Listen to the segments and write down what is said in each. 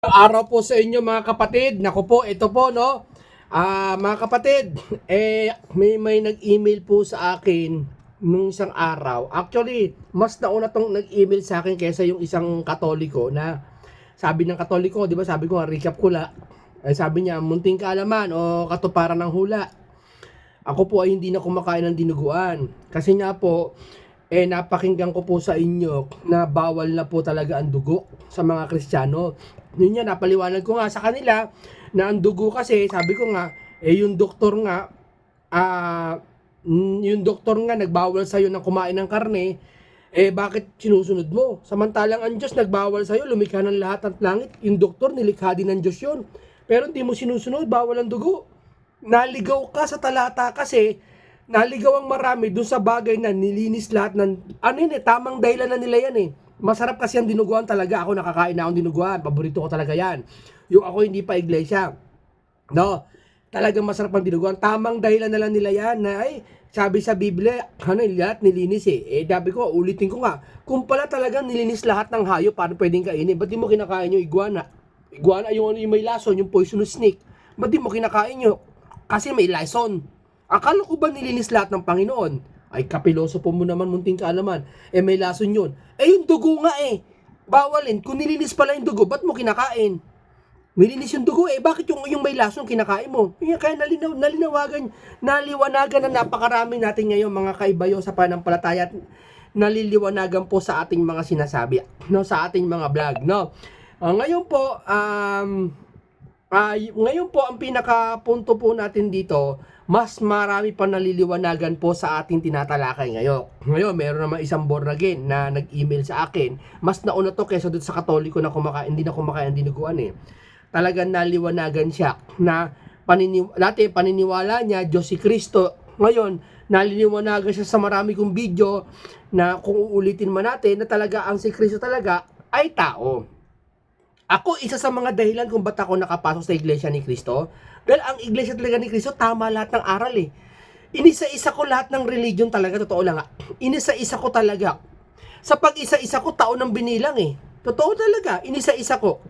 Araw po sa inyo mga kapatid. Naku po, ito po no. Mga kapatid, may nag-email po sa akin nung isang araw. Actually, mas nauna tong nag-email sa akin kaysa yung isang Katoliko na sabi ng Katoliko, 'di ba? Sabi ko, recap ko la. Sabi niya, munting kaalaman o katuparan ng hula. Ako po ay hindi na kumakain ng dinuguan. Kasi nga po, napakinggan ko po sa inyo na bawal na po talaga ang dugo sa mga Kristiyano. Yun yan, napaliwanag ko nga sa kanila na ang dugo kasi, sabi ko nga, yung doktor nga, yung doktor nga nagbawal sa'yo na kumain ng karne, bakit sinusunod mo? Samantalang ang Diyos nagbawal sa'yo, lumikha ng lahat ng langit. Yung doktor, nilikha din ng Diyos yun. Pero hindi mo sinusunod, bawal ang dugo. Naligaw ka sa talata kasi naligaw ang marami dun sa bagay na nilinis lahat ng tamang dahilan na nila yan Masarap kasi ang dinuguan talaga. Ako nakakain na akong dinuguan, paborito ko talaga yan. Yung ako hindi pa iglesia, no, talagang masarap ang dinuguan. Tamang dahilan na lang nila yan na sabi sa Biblia, lahat nilinis sabi ko, ulitin ko nga, kung pala talagang nilinis lahat ng hayop para pwedeng kainin, ba't di mo kinakain yung iguana? Iguana yung may lason, yung poisonous snake. Ba't di mo kinakain yung kasi may license. Akala ko ba nilinis lahat ng Panginoon? Ay, kapiloso po mo naman, munting kaalaman. May lason yun. Yung dugo nga bawalin. Kung nilinis pala yung dugo, ba't mo kinakain? Nilinis yung dugo bakit yung may lason kinakain mo? Kaya naliwanagan na napakarami natin ngayon mga kaibayo sa panampalataya at naliliwanagan po sa ating mga sinasabi, no, sa ating mga vlog, no. Ngayon po ang pinakapunto po natin dito, mas marami pa naliliwanagan po sa ating tinatalakay ngayon. Ngayon, meron naman isang born again na nag-email sa akin. Mas nauna to kaysa doon sa Katoliko na hindi na kumakain ng dinuguan Talagang naliwanagan siya na dati paniniwala niya Diyos si Kristo. Ngayon, naliliwanagan siya sa marami kong video na kung uulitin man natin na talaga ang si Kristo talaga ay tao. Ako, isa sa mga dahilan kung ba't ako nakapasok sa Iglesia ni Cristo, dahil ang Iglesia talaga ni Cristo, tama lahat ng aral Inisa-isa ko lahat ng religion talaga, totoo lang Inisa-isa ko talaga. Sa pag-isa-isa ko, taon ng binilang Totoo talaga, inisa-isa ko.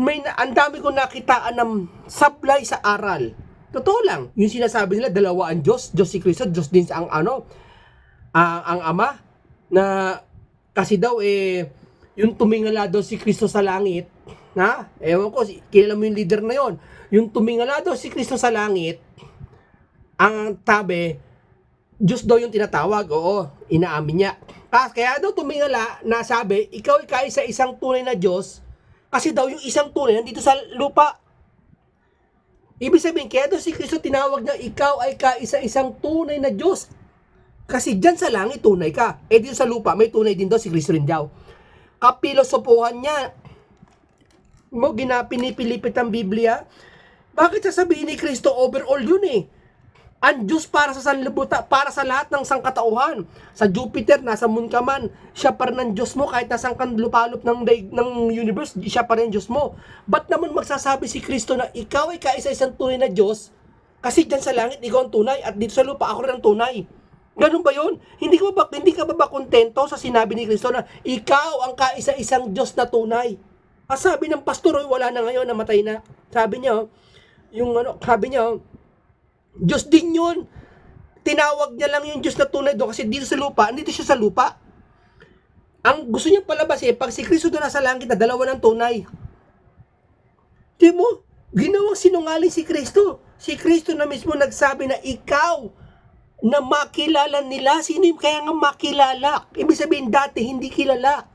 Ang dami ko nakitaan ng supply sa aral. Totoo lang, yung sinasabi nila, dalawa ang Diyos, Diyos si Cristo, Diyos din ang ang Ama, na kasi daw yung tumingala daw si Kristo sa langit, ewan ko, kilala mo yung leader na yon. Yung tumingala daw si Kristo sa langit, ang tabi, Diyos daw yung tinatawag, oo, inaamin niya. Kaya daw tumingala, nasabi, ikaw ay kaisa-isang tunay na Diyos, kasi daw yung isang tunay nandito sa lupa. Ibig sabihin, kaya daw si Kristo tinawag na ikaw ay kaisa-isang tunay na Diyos. Kasi dyan sa langit, tunay ka. Dito sa lupa, may tunay din daw si Kristo rin daw. Kapilosopuhan niya mo pinipilipit ang Biblia. Bakit sasabihin ni Kristo overall yun ang Diyos para sa sanlibutan, para sa lahat ng sangkatauhan. Sa Jupiter, nasa moon ka man, siya pa rin ang Diyos mo. Kahit nasa lupalop ng universe, siya pa rin Diyos mo. Ba't naman magsasabi si Kristo na ikaw ay kaisa-isang tunay na Diyos? Kasi dyan sa langit, ikaw ang tunay, at dito sa lupa, ako rin ang tunay. Ganun ba yun? Hindi ka ba kontento sa sinabi ni Kristo na ikaw ang kaisa-isang Diyos na tunay? Sabi ng pastor, wala na ngayon, namatay na. Sabi niya, Diyos din yun. Tinawag niya lang yung Diyos na tunay doon kasi dito sa lupa, andito siya sa lupa. Ang gusto niya palabas pag si Kristo doon nasa langit na dalawa ng tunay. Di mo, ginawang sinungaling si Kristo. Si Kristo na mismo nagsabi na ikaw na makilala nila. Sino yung kaya nga makilala? Ibig sabihin dati hindi kilala.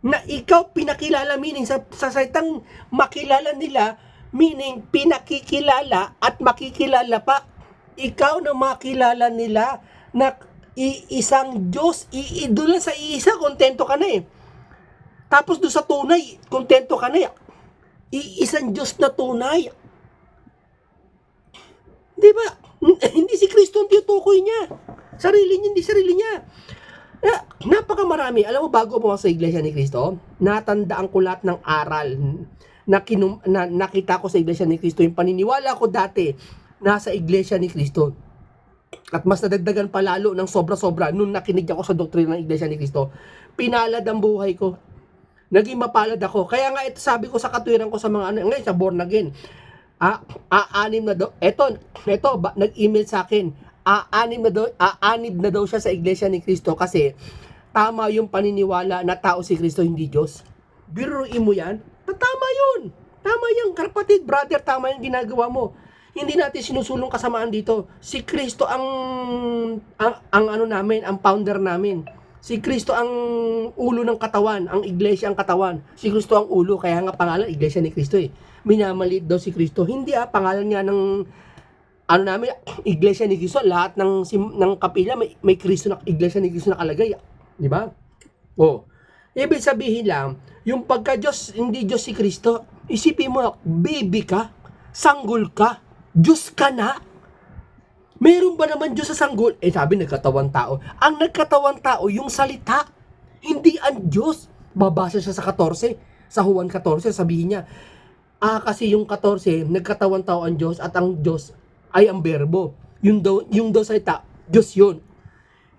Na ikaw pinakilala, meaning sa salitang makilala nila, meaning pinakikilala at makikilala pa. Ikaw na makilala nila na iisang Diyos, doon lang sa iisa, kontento ka na Tapos doon sa tunay, kontento ka na Iisang Diyos na tunay. Di ba? Hindi si Kristo ang tinutukoy niya. Hindi sarili niya. Napakamarami. Alam mo, bago po sa Iglesia ni Kristo, natandaan ko lahat ng aral na nakita ko sa Iglesia ni Kristo. Yung paniniwala ko dati, nasa Iglesia ni Kristo. At mas nadagdagan pa lalo ng sobra-sobra nung nakinig ako sa doktrina ng Iglesia ni Kristo. Pinalad ang buhay ko. Naging mapalad ako. Kaya nga ito sabi ko sa katwiran ko sa mga ano, ngayon sa born again. Aanim na daw. Nag-email sa akin. Aanib na daw siya sa iglesia ni Cristo kasi tama yung paniniwala na tao si Cristo, hindi Diyos. Biruin mo yan? Tama yun. Tama yan, kapatid, brother, tama yung ginagawa mo. Hindi natin sinusulong kasamaan dito. Si Cristo ang ano namin, ang founder namin. Si Cristo ang ulo ng katawan, ang iglesia ang katawan. Si Cristo ang ulo, kaya nga pangalan iglesia ni Cristo eh. Minamaliit daw si Cristo. Hindi pangalan nga ng ano namin, iglesia ni Cristo, lahat ng kapila may Cristo na iglesia ni Cristo nakalagay, di ba? Oh. Ibig sabihin lang, yung pagka Diyos, hindi Diyos si Cristo, isipin mo, baby ka, sanggol ka, Diyos ka na. Meron ba naman Diyos sa sanggol? Sabi, nagkatawang tao. Ang nagkatawang tao, yung salita. Hindi ang Diyos. Babasa siya sa 14. Sa Juan 14, sabihin niya, kasi yung 14, nagkatawang tao ang Diyos at ang Diyos ay ang berbo. Yung daw salita, Diyos yun.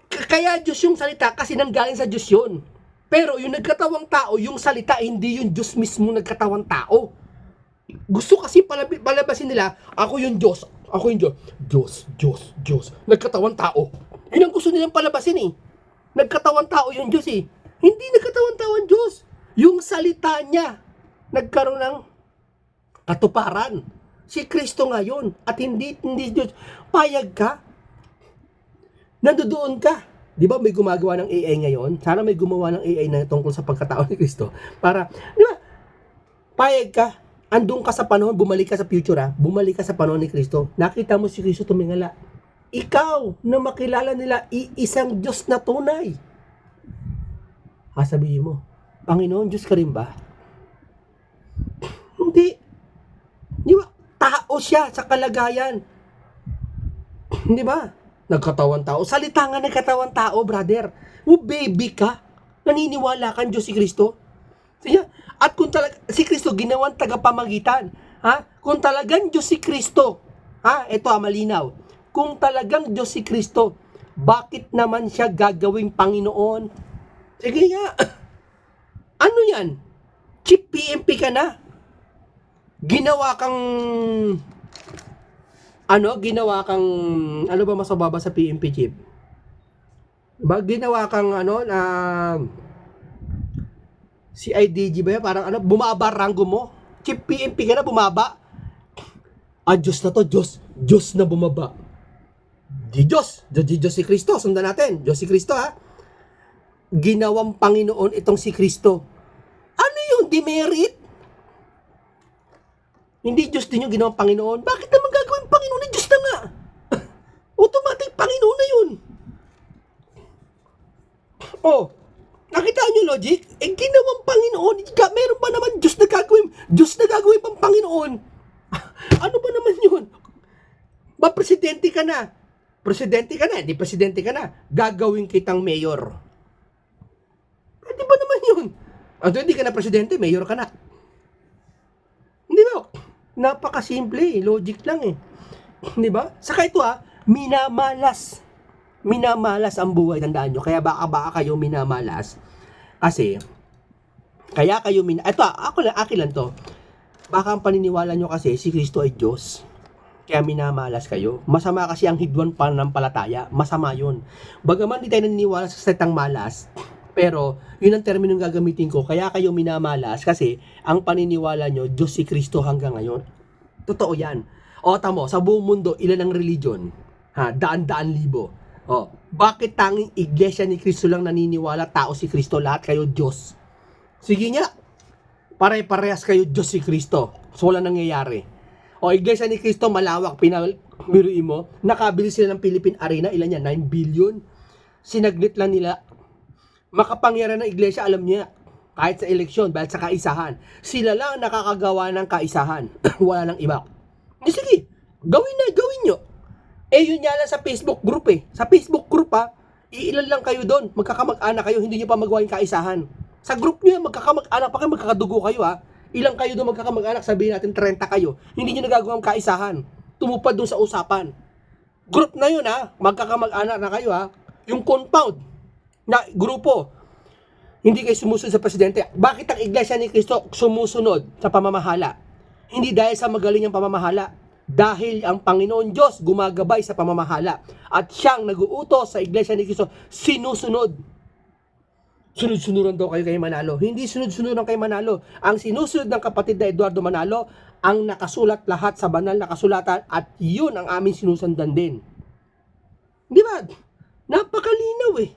Kaya Diyos yung salita kasi nanggaling sa Diyos yun. Pero yung nagkatawang tao, yung salita, hindi yung Diyos mismo nagkatawang tao. Gusto kasi palabasin nila, ako yung Diyos. Ako yung Diyos. Diyos. Nagkatawang tao. Yun ang gusto nilang palabasin eh. Nagkatawang tao yung Diyos eh. Hindi nagkatawang tao ang Diyos. Yung salita niya, nagkaroon ng katuparan. Si Kristo ngayon. At hindi Diyos. Payag ka. Nandoon ka. Di ba may gumagawa ng AI ngayon? Sana may gumawa ng AI na tungkol sa pagkatao ni Kristo. Para, di ba? Payag ka. Andun ka sa panahon, bumalik ka sa future bumalik ka sa panahon ni Kristo. Nakita mo si Kristo tumingala. Ikaw na makilala nila iisang Diyos na tunay. Sabihin mo, Panginoon, Diyos ka rin ba? Hindi. Di ba? Tao siya sa kalagayan. Di ba? Nagkatawang tao. Salita nga nagkatawang tao, brother. Baby ka. Naniniwala kang Diyos si Kristo. Siya. At kung talaga si Kristo ginawang tagapamagitan, kung talagang Diyos si Kristo, ito malinaw. Kung talagang Diyos si Kristo, bakit naman siya gagawing Panginoon? Sige nga. Ano yan? Chief PMP ka na. Ginawa kang ano ba mas mababa sa PMP, Chief? Ginawa kang si IDG ba yan? Parang bumaba rango mo. Chief PMP ka na, bumaba. Diyos na to, Diyos na bumaba. Diyos si Kristo, sundan natin. Diyos si Kristo Ginawang Panginoon itong si Kristo. Ano yung demerit? Hindi Diyos din yung ginawang Panginoon. Bakit naman gagawin Panginoon ni Diyos na nga? Automatic Panginoon na yun. Nakita nyo logic? Ginawang Panginoon. Meron ba naman Diyos na gagawin pang Panginoon? Ano ba naman yun? Presidente ka na, hindi presidente ka na. Gagawin kitang mayor. Di ba naman yun? Hindi ka na presidente, mayor ka na. Hindi ba? Napakasimple logic lang eh. Di ba? Saka ito minamalas ang buhay, tandaan nyo. Kaya baka kayo minamalas. Kasi, ito, akin lang to. Baka ang paniniwala nyo kasi, si Kristo ay Diyos. Kaya minamalas kayo. Masama kasi ang hidwan pananampalataya. Masama yun. Bagaman di tayo naniniwala sa salitang malas, pero, yun ang terminong gagamitin ko. Kaya kayo minamalas kasi, ang paniniwala nyo, Diyos si Kristo hanggang ngayon. Totoo yan. Tamo, sa buong mundo, ilan ang religion? Daan-daan libo. Bakit tanging iglesia ni Kristo lang naniniwala tao si Kristo, lahat kayo Diyos? Sige nga, pare-parehas kayo Diyos si Kristo. So wala nangyayari. Iglesia ni Kristo malawak, biruin mo, nakabili sila ng Philippine Arena, ilan yan? 9 billion. Sinaglit lang nila. Makapangyarihan ng iglesia, alam niya, kahit sa eleksyon, dahil sa kaisahan, sila lang nakakagawa ng kaisahan. Wala nang iba. Sige, gawin nyo. Yun nga lang sa Facebook group Sa Facebook group iilan lang kayo doon. Magkakamag-anak kayo, hindi nyo pa magawa yung kaisahan. Sa group nyo magkakamag-anak pa kayo, magkakadugo kayo Ilang kayo doon magkakamag-anak, sabihin natin 30 kayo. Hindi nyo nagagawa ang kaisahan. Tumupad doon sa usapan. Group na yun magkakamag-anak na kayo Yung compound na grupo. Hindi kayo sumusunod sa presidente. Bakit ang Iglesia ni Cristo sumusunod sa pamamahala? Hindi dahil sa magaling ang pamamahala. Dahil ang Panginoon Diyos gumagabay sa pamamahala. At siyang nag-uutos sa Iglesia ni Cristo, sinusunod. Sunod-sunuran daw kayo kay Manalo. Hindi sunod-sunuran kay Manalo. Ang sinusunod ng kapatid na Eduardo Manalo, ang nakasulat lahat sa banal na kasulatan at yun ang aming sinusundan din. Di ba? Napakalinaw eh.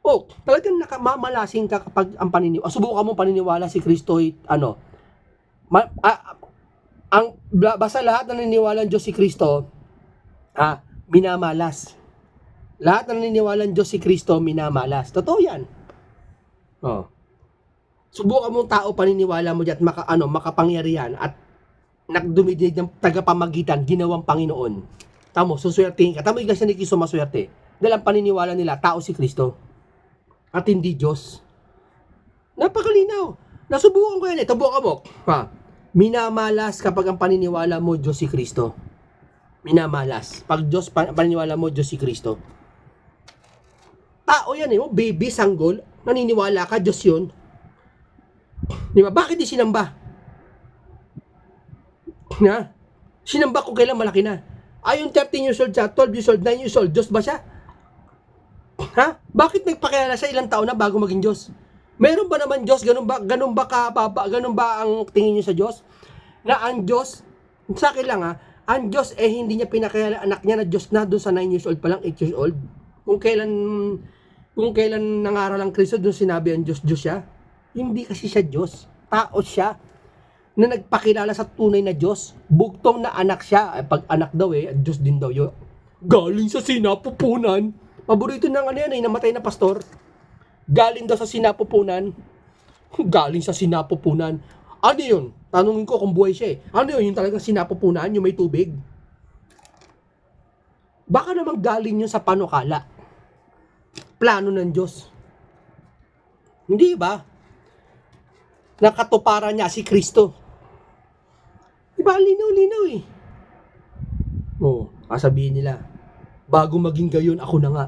Oh, talagang nakamamalasing ka kapag ang paniniwala. Subukan mo paniniwala si Kristo basta lahat na naniniwala ng Diyos si Kristo, minamalas. Lahat na naniniwala ng Diyos si Kristo, minamalas. Totoo yan. Oh. Subukan mong tao paniniwala mo diyan makapangyarihan at nagdumidinig ng tagapamagitan, ginawang Panginoon. Tamo, suswertehin ka. Tamo, Iglesia ni Cristo maswerte. Dahil ang paniniwala nila, tao si Kristo. At hindi Diyos. Napakalinaw. Nasubukan ko yan eh. Tabukan mo. Minamalas kapag ang paniniwala mo, Diyos si Kristo. Minamalas. Pag paniniwala mo, Diyos si Kristo. Tao yan eh. Baby, sanggol. Naniniwala ka, Diyos yun. Di ba? Bakit di sinamba? Sinamba ko kailan malaki na. Yung 13 years old siya, 12 years old, 9 years old, Diyos ba siya? Bakit nagpakilala siya ilang taon na bago maging Diyos? Meron ba naman Diyos? Ganun ba ang tingin niyo sa Diyos? Na ang Diyos, sa akin lang ang Diyos hindi niya pinakilala anak niya na Diyos na doon sa 9 years old pa lang, 8 years old. Kung kailan nangaral ang Kristo doon sinabi ang Diyos siya. Hindi kasi siya Diyos. Tao siya na nagpakilala sa tunay na Diyos. Bugtong na anak siya. Pag anak daw Diyos din daw yun. Galing sa sinapupunan. Paborito ng namatay na pastor. Galing daw sa sinapupunan. Galing sa sinapupunan. Ano yun? Tanungin ko kung buhay siya Ano yun? Yung talagang sinapupunan? Yung may tubig? Baka naman galing yun sa panukala. Plano ng Diyos. Hindi ba? Nakatuparan niya si Kristo. Diba? Linaw-linaw eh. Sabihin nila, bago maging gayon, ako na nga.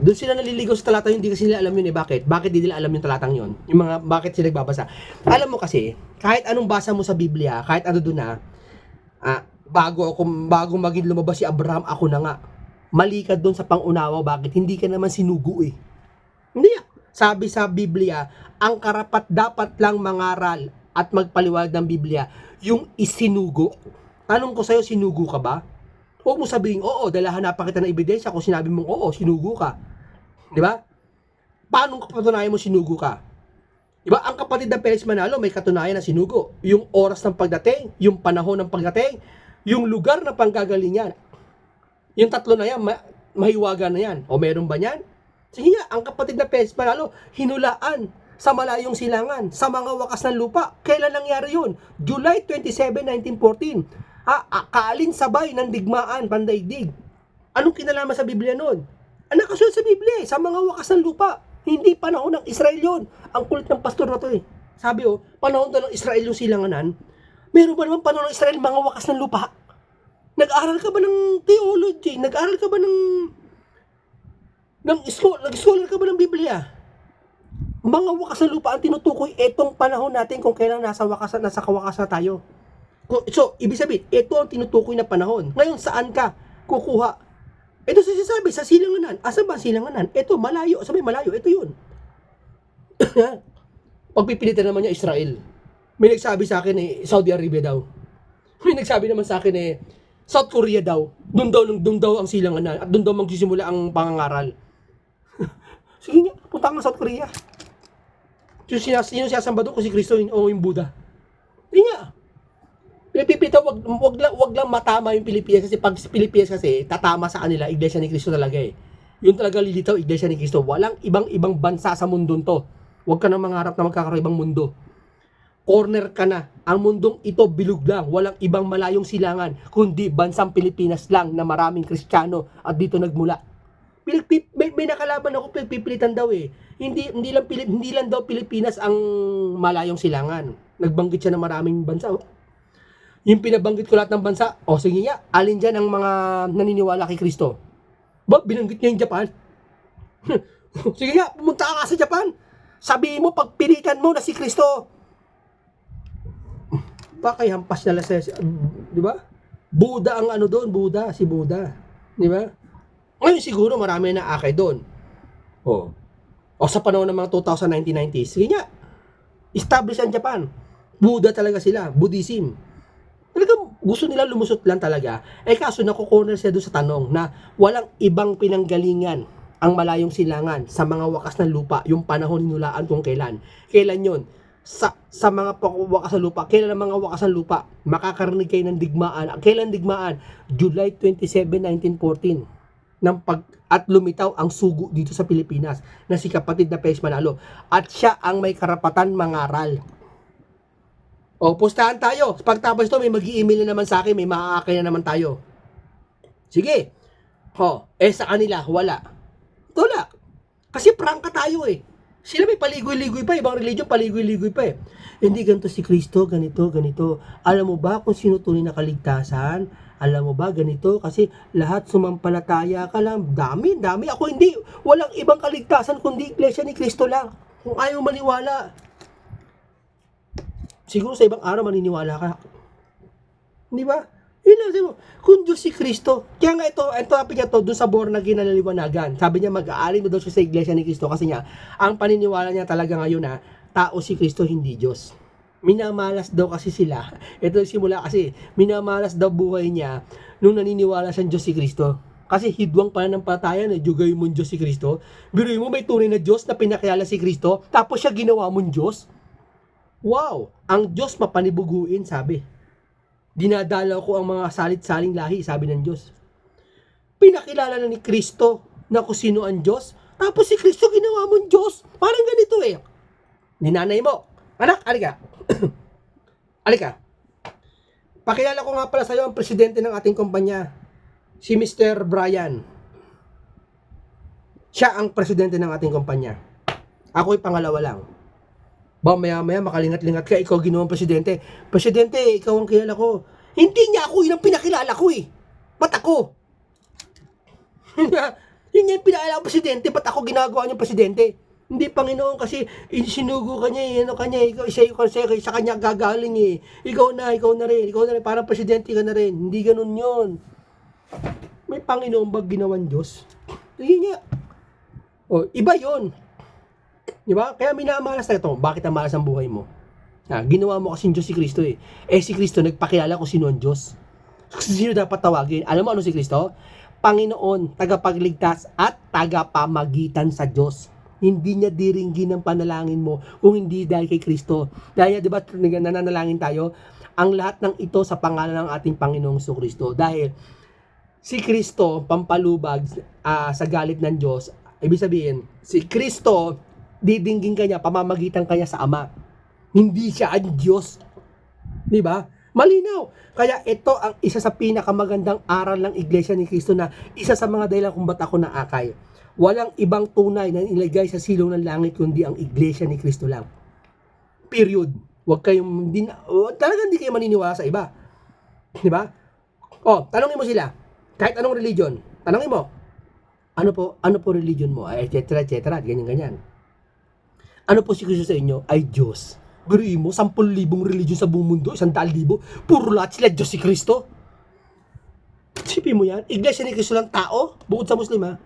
Doon sila naliligaw sa talatang yun, hindi kasi nila alam yun Bakit? Bakit di nila alam yung talatang yun? Yung mga, bakit sila nagbabasa? Alam mo kasi, kahit anong basa mo sa Biblia, kahit ano doon bago maging lumabas si Abraham, ako na nga. Mali ka doon sa pangunawa, bakit? Hindi ka naman sinugo eh. Hindi Sabi sa Biblia, ang karapat dapat lang mangaral at magpaliwanag ng Biblia, yung isinugo. Tanong ko sa'yo, sinugo ka ba? Huwag mo sabihin, oo, dahil hanapan kita ng ebidensya kung sinabi mong, oo, sinugo ka. Di ba? Paano kapatunayan mo sinugo ka? Di ba? Ang kapatid ng Perez Manalo may katunayan na sinugo. Yung oras ng pagdating, yung panahon ng pagdating, yung lugar na panggagalingan. Yung tatlo na yan, mahiwaga na yan. O meron ba yan? Sige nga, ang kapatid na Perez Manalo, hinulaan sa malayong silangan, sa mga wakas ng lupa. Kailan nangyari yun? July 27, 1914. Kaalin sabay ng digmaan, pandaigdig. Anong kinalaman sa Biblia noon? Ang nakasulat sa Biblia sa mga wakas ng lupa. Hindi panahon ng Israel yun. Ang kulit ng pastor na to Sabi panahon to ng Israel yung silanganan. Meron ba naman panahon ng Israel mga wakas ng lupa? Nag-aral ka ba ng theology? Nag-aral ka ba nag-scholar ka ba ng Biblia? Mga wakas ng lupa ang tinutukoy etong panahon natin kung kailan nasa kawakas na tayo. So, ibig sabihin, ito ang tinutukoy na panahon. Ngayon, saan ka kukuha? Ito sinasabi sa silanganan. Asa ba silanganan? Ito, malayo. Sabi, malayo. Ito yun. Pagpipilitan naman niya Israel. May nagsabi sa akin Saudi Arabia daw. May nagsabi naman sa akin South Korea daw. Doon daw ang silanganan. At doon daw magsisimula ang pangangaral. Sige nga, punta ka South Korea. Sino siyasamba doon kung si Kristo o yung Buddha? Sige nga. Pilipita, wag lang matama yung Pilipinas kasi pag Pilipinas kasi tatama sa kanila Iglesia ni Cristo talaga Yun talaga lilitaw Iglesia ni Cristo. Walang ibang bansa sa mundong to. Wag ka na mangarap na magkakaroon ibang mundo. Corner ka na. Ang mundong ito bilog lang. Walang ibang malayong silangan kundi bansang Pilipinas lang na maraming Kristiyano at dito nagmula. May nakalaban ako pipilitan daw Hindi lang daw Pilipinas ang malayong silangan. Nagbanggit siya ng maraming bansa Yung pinabanggit ko lahat ng bansa, sige nga, alin dyan ang mga naniniwala kay Kristo? Binanggit niya yung Japan? Sige nga, pumunta ka sa Japan. Sabihin mo, pagpilitan mo na si Kristo. Bakay hampas na sa, di ba? Buddha ang ano doon, Buddha, si Buddha. Di ba? Ngayon siguro marami na akay doon. Oh. O sa panahon ng mga 1990s, sige nga, establish ang Japan. Buddha talaga sila, Buddhism. Talagang gusto nila lumusot lang talaga. Eh kaso nakukorner siya doon sa tanong na walang ibang pinanggalingan ang malayong silangan sa mga wakas ng lupa, yung panahon ninulaan kung kailan. Kailan yon? Sa mga wakas ng lupa. Kailan ang mga wakas ng lupa? Makakarinig kayo ng digmaan. Kailan digmaan? July 27, 1914. At lumitaw ang sugo dito sa Pilipinas na si kapatid na Pes Manalo. At siya ang may karapatan mangaral. O, pustahan tayo. Pagtapos ito, may mag-i-email na naman sa akin, may maaakay na naman tayo. Sige. Sa kanila, wala. Wala. Kasi prangka tayo eh. Sila may paligoy-ligoy pa, ibang religion paligoy-ligoy pa eh. Hindi ganito si Kristo, ganito, ganito. Alam mo ba kung sino tunay na kaligtasan? Alam mo ba ganito? Kasi lahat sumampalataya ka lang. Dami. Ako hindi. Walang ibang kaligtasan kundi Iglesia ni Kristo lang. Kung ayaw maniwala. Siguro sa ibang araw maniniwala ka. Di ba? Yun lang, sabi mo, kung Diyos si Kristo, kaya nga ito topic niya to, doon sa born again na naliwanagan. Sabi niya, mag-aalin mo daw siya sa Iglesia ni Kristo kasi niya, ang paniniwala niya talaga ngayon na, tao si Kristo, hindi Diyos. Minamalas daw kasi sila. Ito simula kasi, minamalas daw buhay niya nung naniniwala siyang Diyos si Kristo. Kasi hidwang pananampalataya na jugay mong Diyos si Kristo. Biruin mo, may tunay na Diyos na pinakilala si Kristo, tapos siya ginawa mong Diyos. Wow! Ang Diyos mapanibuguin, sabi. Dinadalaw ko ang mga salit-saling lahi, sabi ng Diyos. Pinakilala na ni Kristo na kung sino ang Diyos, tapos si Kristo ginawa mong Diyos. Parang ganito eh. Ninanay mo, anak, alika. Alika. Pakilala ko nga pala sa iyo ang presidente ng ating kumpanya, si Mr. Brian. Siya ang presidente ng ating kumpanya. Ako'y pangalawa lang. Ba, maya-maya makalingat-lingat ka, ikaw ginawang presidente. Presidente, ikaw ang kilala ko. Hindi niya ako, yun ang pinakilala ko eh. Ba't ako? Yun yung pinakilala ko presidente, ba't ako ginagawa niyong presidente? Hindi, Panginoon, kasi sinugo ka niya ikaw, sa kanya gagaling eh. Ikaw na rin, parang presidente ka na rin. Hindi ganun yun. May Panginoon ba ginawang Diyos? Sige nga. Iba yun. Diba? Kaya minamalas na ito. Bakit ang malas ang buhay mo? Ginawa mo kasing Diyos si Kristo eh. Si Kristo nagpakilala kung sino ang Diyos. Sino dapat tawagin? Alam mo ano si Kristo? Panginoon, tagapagligtas at tagapamagitan sa Diyos. Hindi niya diringgin ang panalangin mo kung hindi dahil kay Kristo. Dahil diba nananalangin tayo? Ang lahat ng ito sa pangalan ng ating Panginoong Kristo. Dahil si Kristo, pampalubag sa galit ng Diyos. Ibig sabihin, si Kristo, didinggin kanya, pamamagitan kanya sa Ama. Hindi siya ang Diyos. Di ba? Malinaw. Kaya ito ang isa sa pinakamagandang aral ng Iglesia ni Kristo na isa sa mga dahilan kung ba't ako naakay. Walang ibang tunay na ilagay sa silong ng langit kundi ang Iglesia ni Kristo lang. Period. Talagang hindi kayo maniniwala sa iba. Di ba? Tanongin mo sila. Kahit anong religion. Tanongin mo. Ano po religion mo? Et cetera, ganyan. Ano po si Kristo sa inyo? Ay Diyos. Biruin mo, 10,000 religion sa buong mundo, 100,000, puro lahat sila Diyos si Kristo. Sipin mo yan, Iglesia ni Kristo lang tao, bukod sa Muslim ha.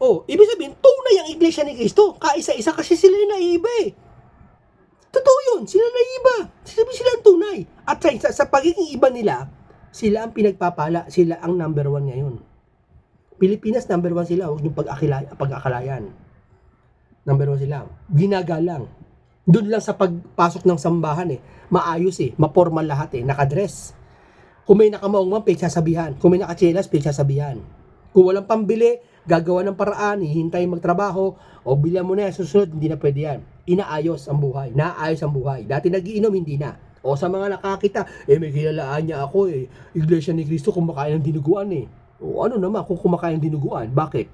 Ibig sabihin, tunay ang Iglesia ni Kristo, kaisa-isa kasi sila yung naiiba eh. Totoo yun, sila naiiba, sila ang tunay. At sa pagiging iba nila, sila ang pinagpapala, sila ang number 1 ngayon. Pilipinas, number 1 sila, huwag niyong pag-akalayan. Number 1 sila. Ginagalang. Doon lang sa pagpasok ng sambahan eh. Maayos eh. Mapormal lahat eh. Nakadress. Kung may nakamaungman, pinagsasabihan. Kung may nakachelas, pinagsasabihan. Kung walang pambili, gagawa ng paraan, hihintay magtrabaho, o bilang mo na yan, susunod, hindi na pwede yan. Inaayos ang buhay. Naayos ang buhay. Dati nagiinom, hindi na. O sa mga nakakita, may kilalaan niya ako eh. Iglesia ni Kristo kumakain ng dinuguan eh. O ano naman kung kumakain ng dinuguan? Bakit?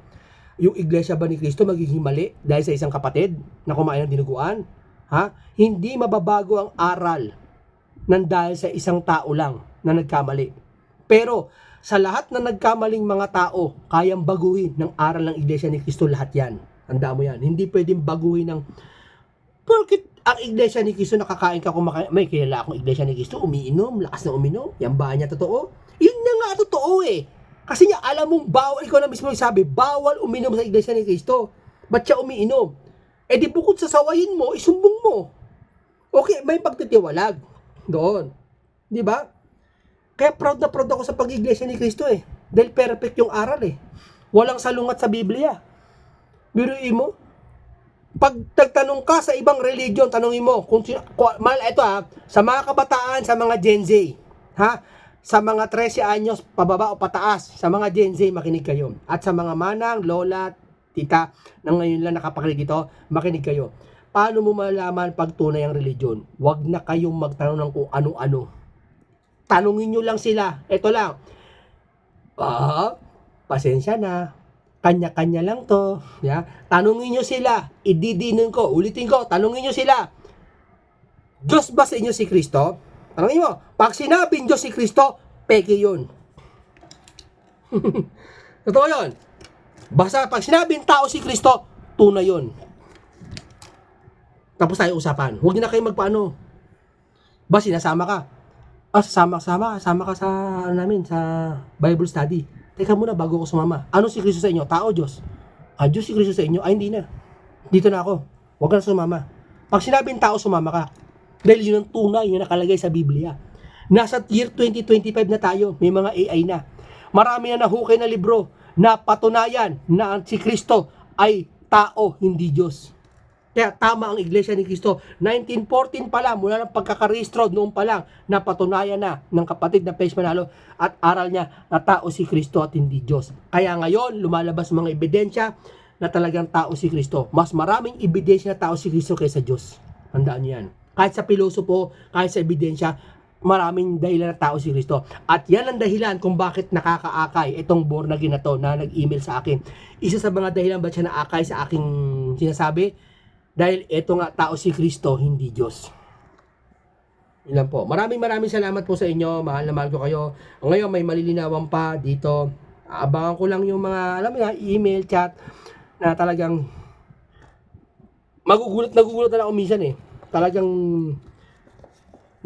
Yung Iglesia ba ni Kristo magiging mali dahil sa isang kapatid na kumain ng dinuguan? Hindi mababago ang aral ng dahil sa isang tao lang na nagkamali. Pero Sa lahat na nagkamaling mga tao, kayang baguhin ng aral ng Iglesia ni Cristo lahat yan. Tanda mo yan. Hindi pwedeng baguhin ng, porkit ang Iglesia ni Cristo nakakain ka, kumakain, may kilala akong Iglesia ni Cristo, umiinom, lakas na uminom, yan ba niya totoo? Yun na nga totoo eh. Kasi niya, alam mong bawal, ikaw na mismo nagsabi, bawal uminom sa Iglesia ni Cristo. Ba't siya umiinom? Eh di bukod sa sawayin mo, isumbong mo. Okay, may pagtitiwalag doon. Di ba? Kaya proud na proud ako sa pag-iglesia ni Cristo eh. Dahil perfect yung aral eh. Walang salungat sa Biblia. Biruin mo, pag nagtanong ka sa ibang religion, tanongin mo, ito sa mga kabataan, sa mga Gen Z, ha? Sa mga 13 anyos, pababa o pataas, sa mga Gen Z, makinig kayo. At sa mga manang, lola, tita, na ngayon lang nakapakinig dito, makinig kayo. Paano mo malaman pag tunay ang religion? Huwag na kayong magtanong ng kung ano-ano. Tanungin nyo lang sila. Ito lang. Pasensya na. Kanya-kanya lang to. Yeah? Tanungin nyo sila. Ididinin ko. Ulitin ko. Tanungin nyo sila. Diyos ba sa inyo si Kristo? Tanungin mo. Pag sinabing Diyos si Kristo, peke yun. Totoo yun. Basta pag sinabing tao si Kristo, tunay yun. Tapos tayo usapan. Huwag na kayo magpaano. Ba sinasama ka? Sama ka sa namin sa Bible study. Teka muna bago ako sumama. Ano si Kristo sa inyo? Tao, Diyos. Diyos si Kristo sa inyo? Hindi na. Dito na ako. Huwag ka na sumama. Pag sinabing tao, sumama ka. Dahil yun ang tunay yung nakalagay sa Biblia. Nasa year 2025 na tayo. May mga AI na. Marami na nahukay na libro na patunayan na si Kristo ay tao, hindi Diyos. Kaya tama ang Iglesia ni Cristo. 1914 pa lang, mula ng pagkakarehistro noon pa lang, napatunayan na ng kapatid na Pez Manalo at aral niya na tao si Cristo at hindi Diyos. Kaya ngayon, lumalabas mga ebidensya na talagang tao si Cristo. Mas maraming ebidensya na tao si Cristo kaysa Diyos. Handaan niyo yan. Kahit sa pilosopo, kahit sa ebidensya, maraming dahilan na tao si Cristo. At yan ang dahilan kung bakit nakakaakay itong born again na to na nag-email sa akin. Isa sa mga dahilan ba't siya naakay sa aking sinasabi? Dahil ito nga tao si Kristo, hindi Diyos. Yun lang po. Maraming salamat po sa inyo. Mahal na mahal ko kayo. Ngayon may malilinawan pa dito. Abangan ko lang yung mga, alam mo na, email, chat, na talagang nagugulat na ako minsan eh. Talagang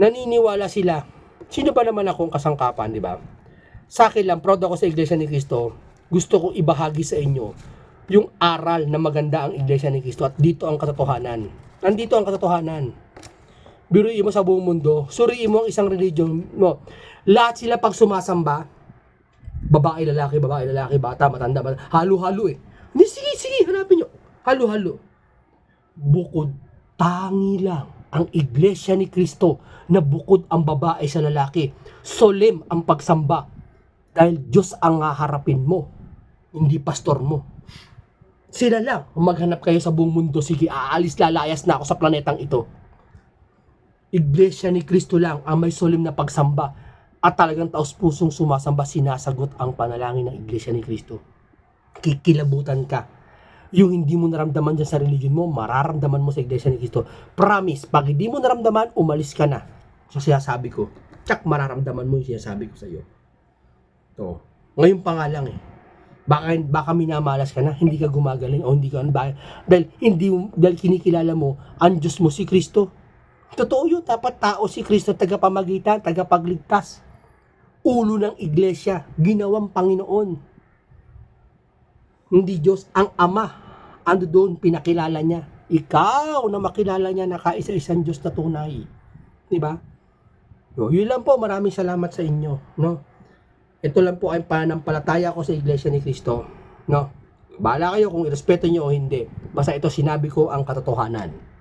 naniniwala sila. Sino ba naman akong kasangkapan, di ba? Sa akin lang, proud ako sa Iglesia ni Cristo. Gusto kong ibahagi sa inyo yung aral na maganda ang Iglesia ni Cristo at dito ang katotohanan. Nandito ang katotohanan. Biruin mo sa buong mundo, suriin mo ang isang religion mo. Lahat sila pag sumasamba, babae, lalaki, bata, matanda, halo-halo eh. Hindi, sige, hanapin nyo. Halo-halo. Bukod tangi lang ang Iglesia ni Cristo na bukod ang babae sa lalaki. Solemn ang pagsamba dahil Diyos ang haharapin mo, hindi pastor mo. Sila lang, maghanap kayo sa buong mundo, sige, lalayas na ako sa planetang ito. Iglesia ni Cristo lang ang may solemn na pagsamba at talagang taos-pusong sumasamba, sinasagot ang panalangin ng Iglesia ni Cristo. Kikilabutan ka. Yung hindi mo naramdaman dyan sa religion mo, mararamdaman mo sa Iglesia ni Cristo. Promise, pag hindi mo naramdaman, umalis ka na. So sinasabi ko, tsak mararamdaman mo yung sinasabi ko sa iyo. To. Ngayon pa nga lang eh. Baka minamalas ka na, hindi ka gumagaling o hindi ka dahil kinikilala mo ang Diyos mo si Kristo. Totoo yun, dapat tao si Kristo, tagapamagitan, tagapagligtas. Ulo ng iglesia, ginawang Panginoon. Hindi Diyos, ang Ama. Ando doon, pinakilala niya. Ikaw na makilala niya na kaisa-isang Diyos na tunay. Diba? Yun lang po, maraming salamat sa inyo. No? Ito lang po ay pananampalataya ko sa Iglesia ni Cristo. No? Bahala kayo kung irespeto nyo o hindi. Basta ito sinabi ko ang katotohanan.